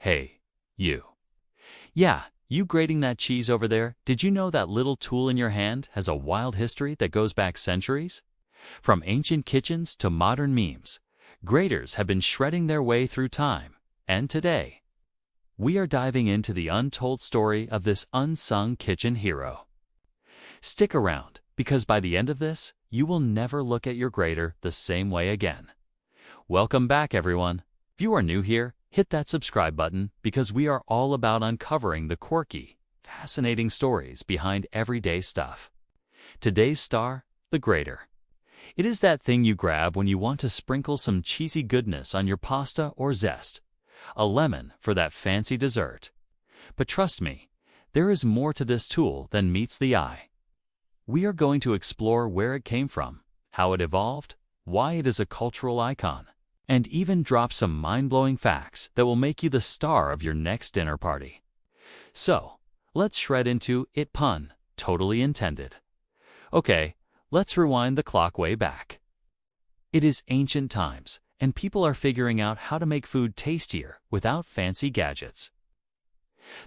Hey, you. Yeah, you grating that cheese over there, did you know that little tool in your hand has a wild history that goes back centuries? From ancient kitchens to modern memes, graters have been shredding their way through time, and today, we are diving into the untold story of this unsung kitchen hero. Stick around, because by the end of this, you will never look at your grater the same way again. Welcome back, everyone. If you are new here, hit that subscribe button because we are all about uncovering the quirky, fascinating stories behind everyday stuff. Today's star, the grater. It is that thing you grab when you want to sprinkle some cheesy goodness on your pasta or zest, a lemon for that fancy dessert. But trust me, there is more to this tool than meets the eye. We are going to explore where it came from, how it evolved, why it is a cultural icon, and even drop some mind-blowing facts that will make you the star of your next dinner party. So, let's shred into it, pun totally intended. Okay, let's rewind the clock way back. It is ancient times, and people are figuring out how to make food tastier without fancy gadgets.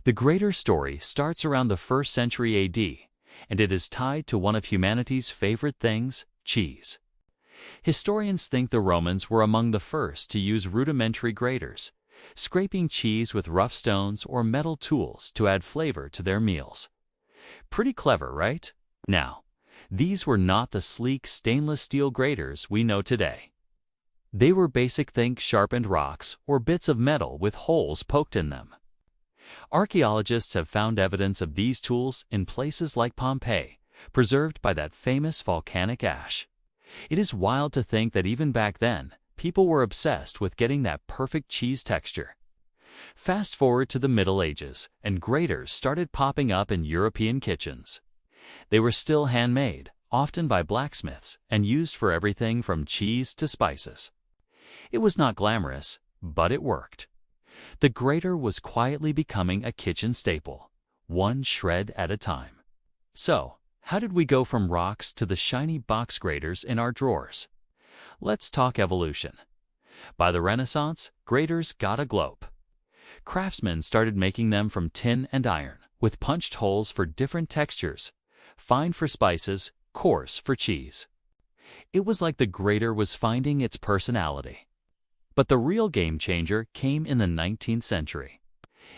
The grater story starts around the 1st century AD, and it is tied to one of humanity's favorite things, cheese. Historians think the Romans were among the first to use rudimentary graters, scraping cheese with rough stones or metal tools to add flavor to their meals. Pretty clever, right? Now, these were not the sleek stainless steel graters we know today. They were basic, think sharpened rocks or bits of metal with holes poked in them. Archaeologists have found evidence of these tools in places like Pompeii, preserved by that famous volcanic ash. It is wild to think that even back then, people were obsessed with getting that perfect cheese texture. Fast forward to the Middle Ages, and graters started popping up in European kitchens. They were still handmade, often by blacksmiths, and used for everything from cheese to spices. It was not glamorous, but it worked. The grater was quietly becoming a kitchen staple, one shred at a time. So, how did we go from rocks to the shiny box graters in our drawers? Let's talk evolution. By the Renaissance, graters got a globe. Craftsmen started making them from tin and iron, with punched holes for different textures, fine for spices, coarse for cheese. It was like the grater was finding its personality. But the real game changer came in the 19th century.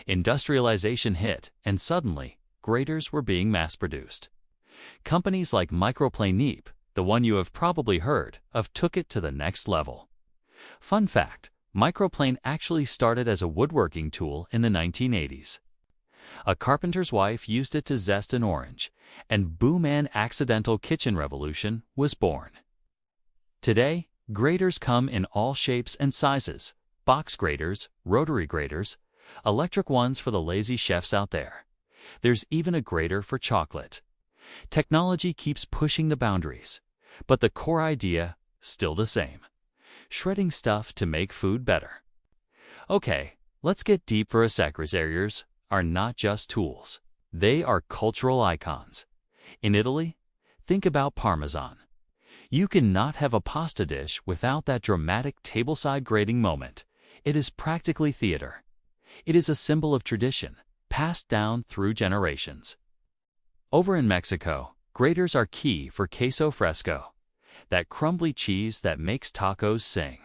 Industrialization hit, and suddenly, graters were being mass-produced. Companies like Microplane, the one you have probably heard of, took it to the next level. Fun fact, Microplane actually started as a woodworking tool in the 1980s. A carpenter's wife used it to zest an orange, and boom, an accidental kitchen revolution was born. Today, graters come in all shapes and sizes: box graters, rotary graters, electric ones for the lazy chefs out there. There's even a grater for chocolate. Technology keeps pushing the boundaries, but the core idea, still the same: shredding stuff to make food better. Okay, let's get deep for a sec. Graters are not just tools. They are cultural icons. In Italy, think about Parmesan. You cannot have a pasta dish without that dramatic tableside grating moment. It is practically theater. It is a symbol of tradition, passed down through generations. Over in Mexico, graters are key for queso fresco, that crumbly cheese that makes tacos sing.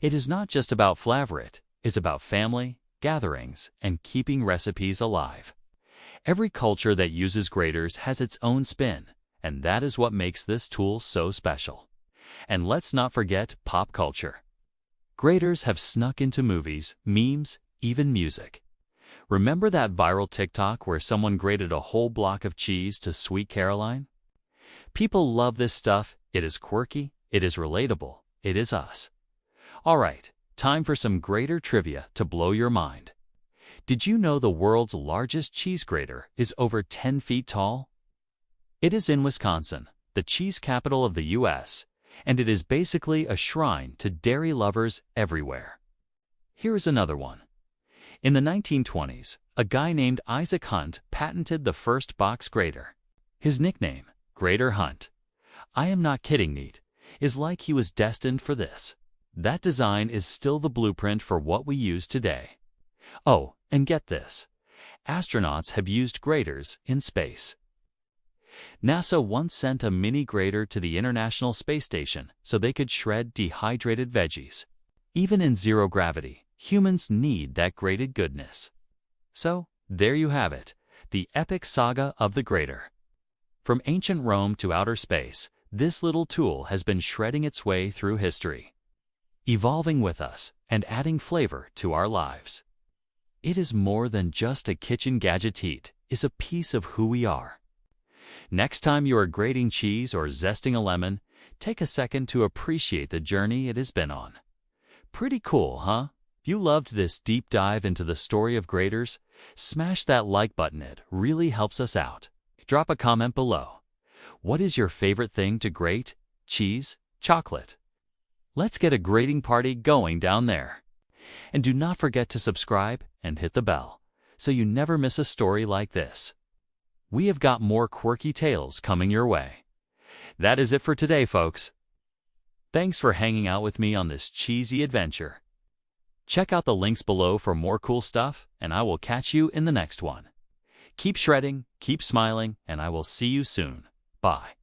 It is not just about flavor, it's about family, gatherings, and keeping recipes alive. Every culture that uses graters has its own spin, and that is what makes this tool so special. And let's not forget pop culture. Graters have snuck into movies, memes, even music. Remember that viral TikTok where someone grated a whole block of cheese to Sweet Caroline? People love this stuff. It is quirky, it is relatable, it is us. Alright, time for some grater trivia to blow your mind. Did you know the world's largest cheese grater is over 10 feet tall? It is in Wisconsin, the cheese capital of the U.S., and it is basically a shrine to dairy lovers everywhere. Here's another one. In the 1920s, a guy named Isaac Hunt patented the first box grater. His nickname, Grater Hunt, I am not kidding, neat, is like he was destined for this. That design is still the blueprint for what we use today. Oh, and get this. Astronauts have used graters in space. NASA once sent a mini grater to the International Space Station so they could shred dehydrated veggies. Even in zero gravity, humans need that grated goodness. So, there you have it, the epic saga of the grater. From ancient Rome to outer space, this little tool has been shredding its way through history, evolving with us and adding flavor to our lives. It is more than just a kitchen gadget. It is a piece of who we are. Next time you are grating cheese or zesting a lemon, take a second to appreciate the journey it has been on. Pretty cool, huh? If you loved this deep dive into the story of graters, smash that like button. It really helps us out. Drop a comment below. What is your favorite thing to grate? Cheese? Chocolate? Let's get a grating party going down there. And do not forget to subscribe and hit the bell so you never miss a story like this. We have got more quirky tales coming your way. That is it for today, folks. Thanks for hanging out with me on this cheesy adventure. Check out the links below for more cool stuff, and I will catch you in the next one. Keep shredding, keep smiling, and I will see you soon. Bye.